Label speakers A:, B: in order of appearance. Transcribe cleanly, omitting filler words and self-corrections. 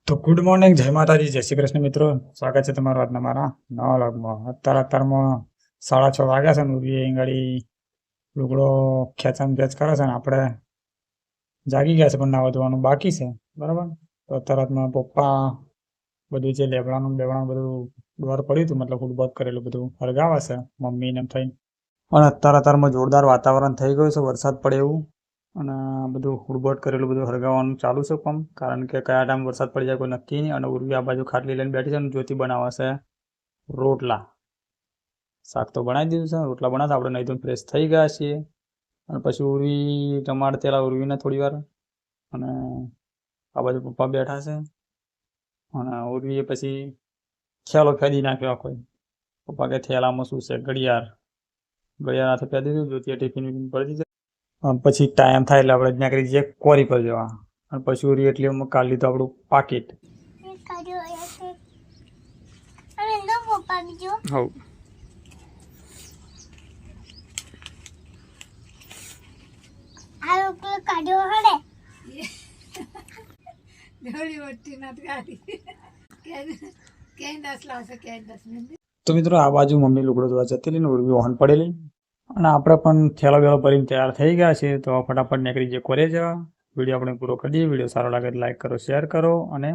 A: તો good morning, જય માતાજી, જય શ્રી કૃષ્ણ મિત્રો. સ્વાગત છે તમારું આજના મારા નવા વ્લોગમાં. અત્યારમાં 6:30 વાગ્યા છે ને ઉર્વી ગાડી લુગડો ખેંચામ ખેંચ કરે છે ને આપણે જાગી ગયા છે પણ નાવા ધોવાનું બાકી છે, બરાબર. તો અત્યારમાં પપ્પા બધું જે લેબડાનું બેવડાનું બધું ડોર પડ્યું હતું, મતલબ ફૂટબોલ કરેલું બધું હળગાવે છે મમ્મીને એમ થઈ. અને અત્યારમાં જોરદાર વાતાવરણ થઈ ગયું છે, વરસાદ પડે એવું. અને બધું હુડબોટ કરેલું બધું હળગાવવાનું ચાલુ છે પણ, કારણ કે કયા ટાઈમ વરસાદ પડી જાય કોઈ નક્કી નહીં. અને ઉર્વી આ બાજુ ખાટલી લઈને બેઠી છે અને જ્યોતિ બનાવે છે રોટલા. શાક તો બનાવી દીધું છે, રોટલા બનાવતા આપણે નહીં તો ફ્રેશ થઈ ગયા છીએ. અને પછી ઉર્વી ટમાટર તેલા ઉર્વીને થોડી વાર, અને આ બાજુ પપ્પા બેઠા છે. અને ઉર્વીએ પછી ખ્યાલો ફેદી નાખ્યો આખો. પપ્પા કે થેલામાં શું છે, ઘડિયાળ હાથે ફેદી દીધું. જ્યોતિએ ટિફિન પડી દીધું. પછી ટાઈમ થાય એટલે આપણે નીકળી જઈએ કોરી પર જવા. અને પછી ઉરી એટલે કાઢી લીધું આપણું પાકીટ. હવ તો મિત્રો આ બાજુ મમ્મી લુગડો ધોવા જતી રહી ને ઉર્વી ઓહન પડેલી. અને આપણે પણ થેલો વેલો ભરીને તૈયાર થઈ ગયા છે. તો ફટાફટ નીકળી જઈએ કોરે જવા. વિડીયો આપણે પૂરો કરી દઈએ. વિડીયો સારો લાગે તો લાઈક કરો, શેર કરો અને